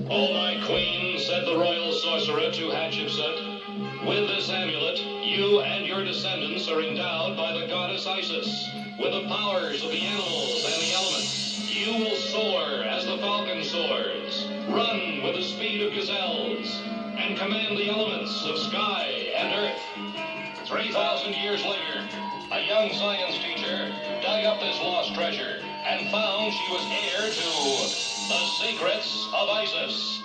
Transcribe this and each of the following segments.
"O my queen," said the royal sorcerer to Hatshepsut, "with this amulet, you and your descendants are endowed by the goddess Isis with the powers of the animals and the elements. You will soar as the falcon soars, run with the speed of gazelles, and command the elements of sky and earth." 3,000 years later, a young science teacher dug up this lost treasure and found she was heir to the secrets of Isis.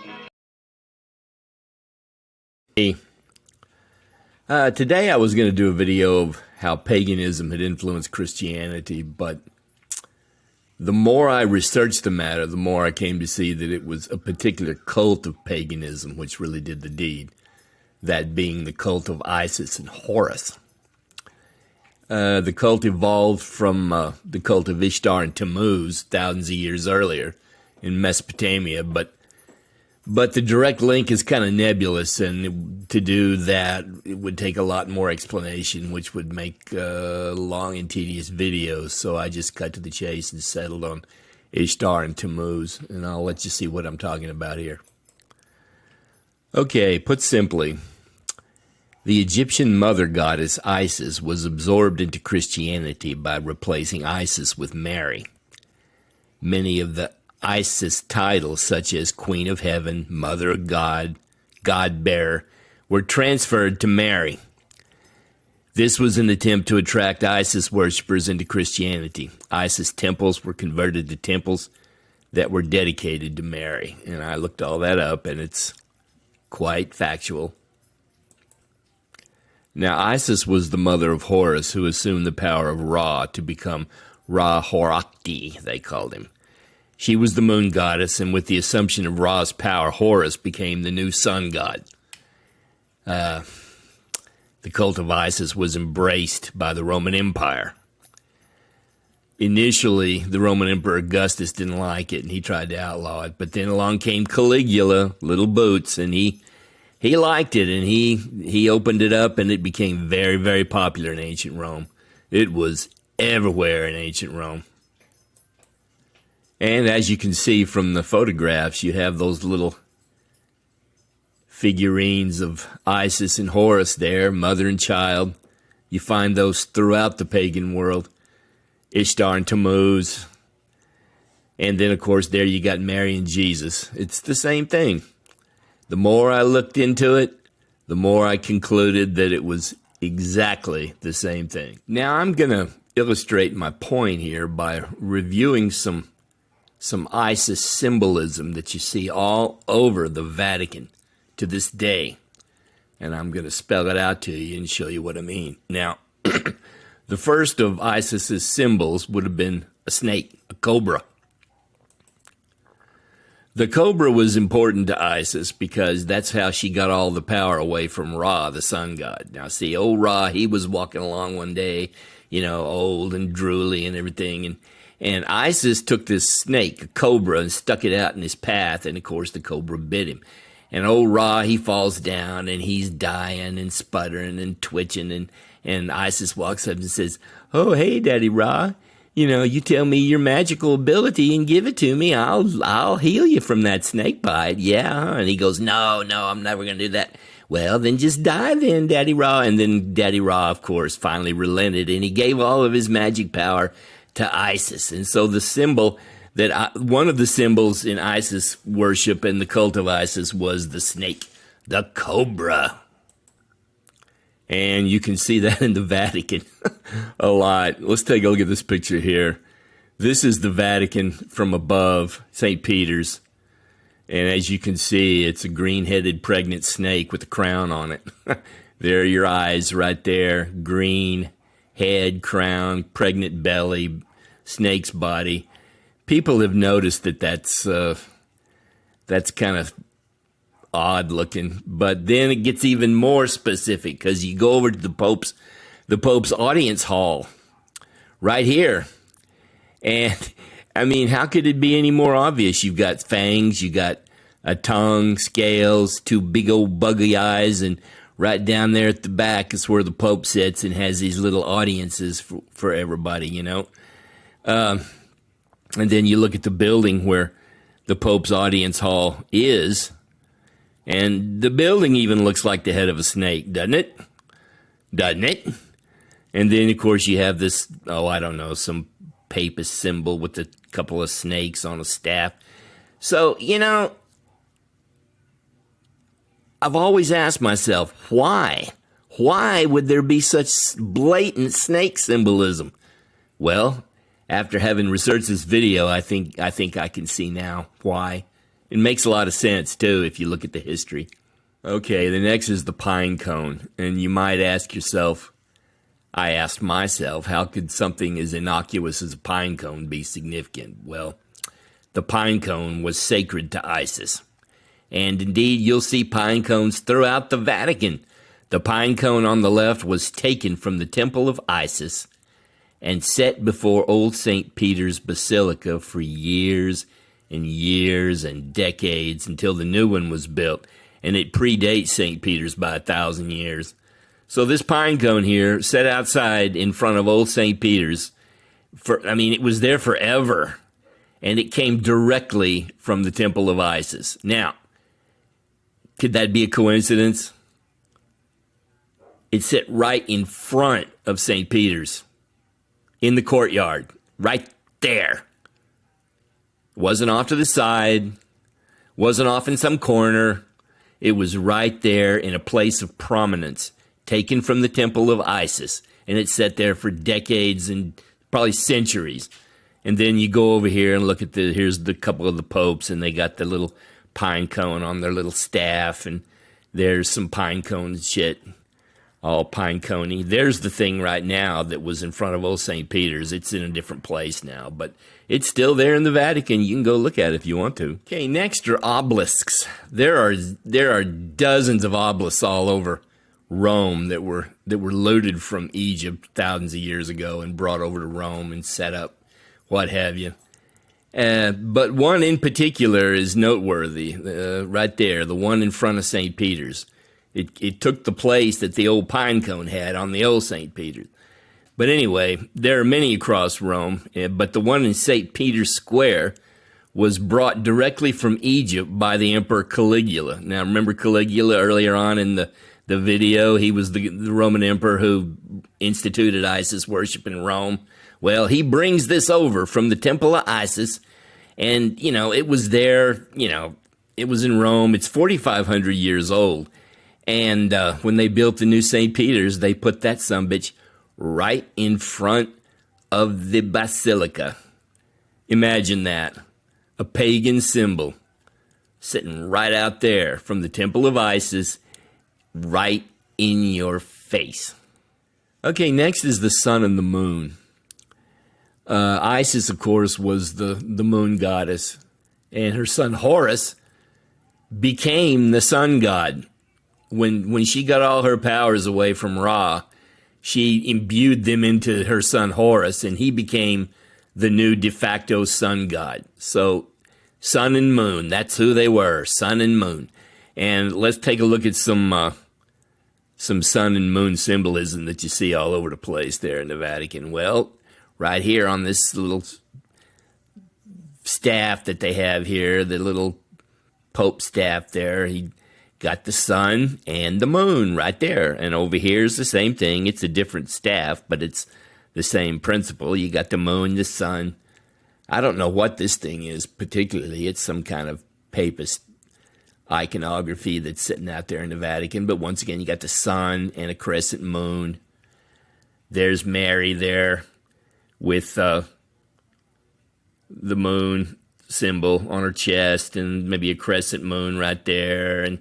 Today I was going to do a video of how paganism had influenced Christianity, but the more I researched the matter, the more I came to see that it was a particular cult of paganism which really did the deed, that being the cult of Isis and Horus. The cult evolved from the cult of Ishtar and Tammuz thousands of years earlier in Mesopotamia, but the direct link is kind of nebulous, and to do that, it would take a lot more explanation, which would make long and tedious videos. So I just cut to the chase and settled on Ishtar and Tammuz, and I'll let you see what I'm talking about here. Okay, put simply, the Egyptian mother goddess Isis was absorbed into Christianity by replacing Isis with Mary. Many of the Isis titles, such as Queen of Heaven, Mother of God, God-bearer, were transferred to Mary. This was an attempt to attract Isis worshippers into Christianity. Isis temples were converted to temples that were dedicated to Mary. And I looked all that up, and it's quite factual. Now, Isis was the mother of Horus, who assumed the power of Ra to become Ra-Horakhti, they called him. She was the moon goddess, and with the assumption of Ra's power, Horus became the new sun god. The cult of Isis was embraced by the Roman Empire. Initially, the Roman Emperor Augustus didn't like it, and he tried to outlaw it. But then along came Caligula, Little Boots, and he liked it, and he opened it up, and it became very, very popular in ancient Rome. It was everywhere in ancient Rome. And as you can see from the photographs, you have those little figurines of Isis and Horus there, mother and child. You find those throughout the pagan world. Ishtar and Tammuz. And then, of course, there you got Mary and Jesus. It's the same thing. The more I looked into it, the more I concluded that it was exactly the same thing. Now, I'm going to illustrate my point here by reviewing some Isis symbolism that you see all over the Vatican to this day. And I'm going to spell it out to you and show you what I mean. Now, the first of Isis's symbols would have been a snake, a cobra. The cobra was important to Isis because that's how she got all the power away from Ra, the sun god. Now, see, old Ra, he was walking along one day, old and drooly and everything, and Isis took this snake, a cobra, and stuck it out in his path, and of course the cobra bit him. And old Ra, he falls down, and he's dying and sputtering and twitching, and Isis walks up and says, "Oh, hey, Daddy Ra, you tell me your magical ability and give it to me. I'll heal you from that snake bite." "Yeah." And he goes, No, I'm never going to do that." "Well, then just die then, Daddy Ra." And then Daddy Ra, of course, finally relented, and he gave all of his magic power to Isis. And so the symbol one of the symbols in Isis worship and the cult of Isis was the snake, the cobra. And you can see that in the Vatican a lot. Let's take a look at this picture here. This is the Vatican from above, St. Peter's. And as you can see, it's a green-headed pregnant snake with a crown on it. There are your eyes right there, green head, crown, pregnant belly, snake's body. People have noticed that's kind of odd looking, but then it gets even more specific because you go over to the Pope's audience hall right here, and I mean, how could it be any more obvious? You've got fangs, you got a tongue, scales, two big old buggy eyes, and right down there at the back is where the Pope sits and has these little audiences for everybody, And then you look at the building where the Pope's audience hall is, and the building even looks like the head of a snake, doesn't it? Doesn't it? And then, of course, you have this, some papist symbol with a couple of snakes on a staff. So, I've always asked myself, why? Why would there be such blatant snake symbolism? Well, after having researched this video, I think I can see now why. It makes a lot of sense, too, if you look at the history. Okay, the next is the pine cone. And you might ask yourself, I asked myself, how could something as innocuous as a pine cone be significant? Well, the pine cone was sacred to Isis. And indeed, you'll see pine cones throughout the Vatican. The pine cone on the left was taken from the temple of Isis and set before Old St. Peter's Basilica for years and years and decades until the new one was built. And it predates St. Peter's by 1,000 years. So this pine cone here, set outside in front of Old St. Peter's, it was there forever. And it came directly from the temple of Isis. Now, could that be a coincidence? It sat right in front of St. Peter's, in the courtyard, right there. Wasn't off to the side, wasn't off in some corner. It was right there in a place of prominence, taken from the temple of Isis. And it sat there for decades and probably centuries. And then you go over here and look at here's the couple of the popes, and they got the little pine cone on their little staff, and there's some pine cone shit, all pine coney. There's the thing right now that was in front of Old St. Peter's. It's in a different place now, but it's still there in the Vatican. You can go look at it if you want to. Okay, next are obelisks. There are dozens of obelisks all over Rome that were looted from Egypt thousands of years ago and brought over to Rome and set up, what have you. But one in particular is noteworthy, right there, the one in front of St. Peter's. It took the place that the old pine cone had on the old St. Peter's. But anyway, there are many across Rome, but the one in St. Peter's Square was brought directly from Egypt by the Emperor Caligula. Now, remember Caligula earlier on in the video? He was the Roman emperor who instituted Isis worship in Rome. Well, he brings this over from the temple of Isis, and, it was there, it was in Rome. It's 4,500 years old. And when they built the new St. Peter's, they put that sumbitch right in front of the basilica. Imagine that. A pagan symbol sitting right out there from the temple of Isis, right in your face. Okay, next is the sun and the moon. Isis, of course, was the moon goddess, and her son Horus became the sun god. When she got all her powers away from Ra, she imbued them into her son Horus, and he became the new de facto sun god. So sun and moon, that's who they were, sun and moon. And let's take a look at some sun and moon symbolism that you see all over the place there in the Vatican. Well, right here on this little staff that they have here, the little Pope staff there, he got the sun and the moon right there. And over here is the same thing. It's a different staff, but it's the same principle. You got the moon, the sun. I don't know what this thing is particularly. It's some kind of papist iconography that's sitting out there in the Vatican. But once again, you got the sun and a crescent moon. There's Mary there with the moon symbol on her chest, and maybe a crescent moon right there, and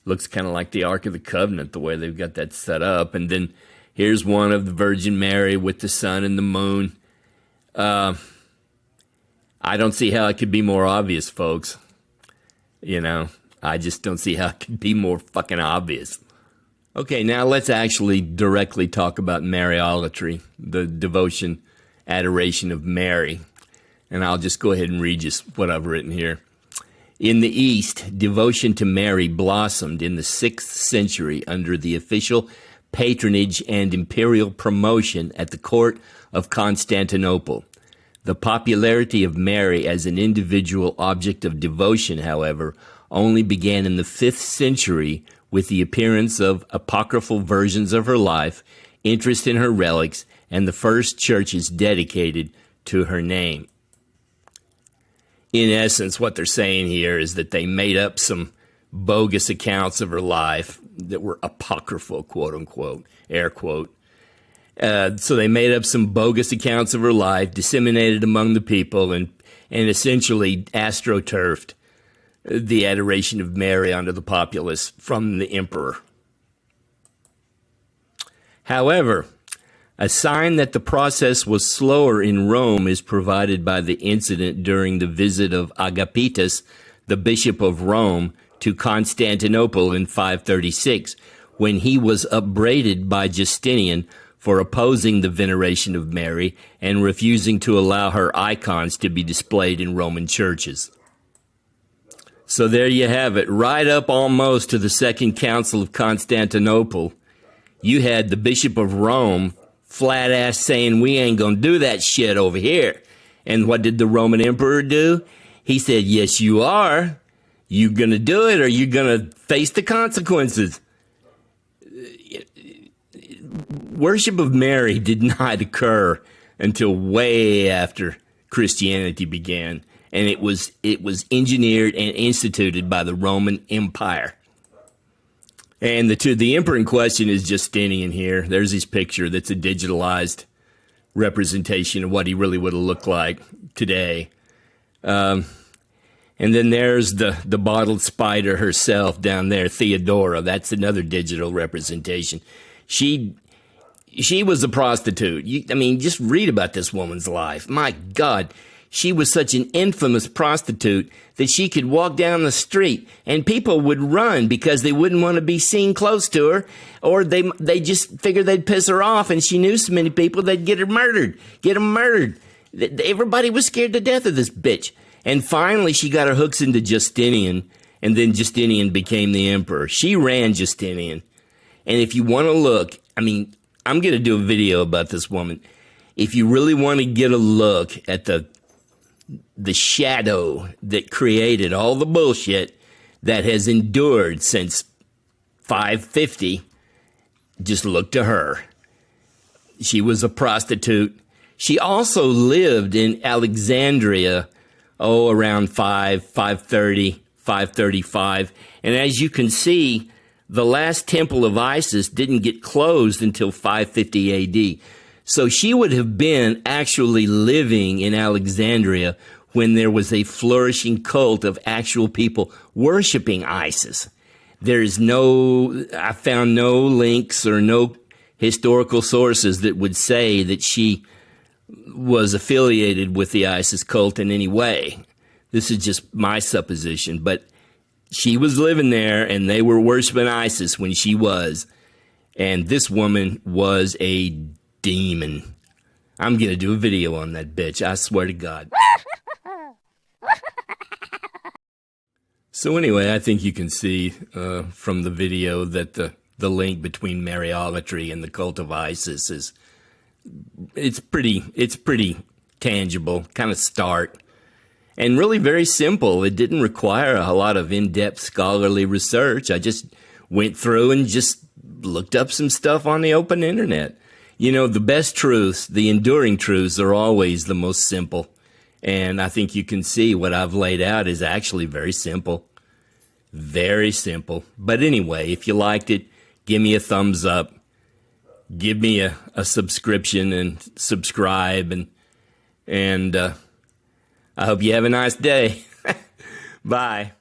looks kind of like the Ark of the Covenant, the way they've got that set up. And then here's one of the Virgin Mary with the sun and the moon. I don't see how it could be more obvious, folks. I just don't see how it could be more fucking obvious. Okay, now let's actually directly talk about Mariolatry, the devotion, adoration of Mary. And I'll just go ahead and read you what I've written here. In the East, devotion to Mary blossomed in the 6th century under the official patronage and imperial promotion at the court of Constantinople. The popularity of Mary as an individual object of devotion, however, only began in the 5th century with the appearance of apocryphal versions of her life, interest in her relics, and the first churches dedicated to her name. In essence, what they're saying here is that they made up some bogus accounts of her life that were apocryphal, quote unquote, air quote. So they made up some bogus accounts of her life, disseminated among the people, and essentially astroturfed the adoration of Mary onto the populace from the emperor. However, a sign that the process was slower in Rome is provided by the incident during the visit of Agapetus, the Bishop of Rome, to Constantinople in 536, when he was upbraided by Justinian for opposing the veneration of Mary and refusing to allow her icons to be displayed in Roman churches. So there you have it, right up almost to the Second Council of Constantinople. You had the Bishop of Rome flat ass saying, we ain't gonna do that shit over here. And what did the Roman emperor do? He said, yes, you are. You gonna do it or you gonna face the consequences. Worship of Mary did not occur until way after Christianity began, and it was engineered and instituted by the Roman Empire. And the emperor in question is Justinian here. There's his picture that's a digitalized representation of what he really would have looked like today. And then there's the bottled spider herself down there, Theodora. That's another digital representation. She was a prostitute. Just read about this woman's life. My God, she was such an infamous prostitute that she could walk down the street and people would run because they wouldn't want to be seen close to her, or they just figured they'd piss her off, and she knew so many people they'd get them murdered. Everybody was scared to death of this bitch. And finally she got her hooks into Justinian, and then Justinian became the emperor. She ran Justinian. And if you want to look, I'm going to do a video about this woman. If you really want to get a look at the shadow that created all the bullshit that has endured since 550, just look to her. She was a prostitute. She also lived in Alexandria, around 530, 535. And as you can see, the last temple of Isis didn't get closed until 550 AD. So she would have been actually living in Alexandria when there was a flourishing cult of actual people worshiping Isis. I found no links or no historical sources that would say that she was affiliated with the ISIS cult in any way. This is just my supposition, but she was living there and they were worshiping ISIS when she was. And this woman was a demon. I'm going to do a video on that bitch. I swear to God. So anyway, I think you can see from the video that the link between Mariolatry and the cult of ISIS it's pretty tangible, kind of stark, and really very simple. It didn't require a lot of in-depth scholarly research. I just went through and just looked up some stuff on the open internet. The best truths, the enduring truths, are always the most simple. And I think you can see what I've laid out is actually very simple. Very simple. But anyway, if you liked it, give me a thumbs up. Give me a subscription and subscribe. And I hope you have a nice day. Bye.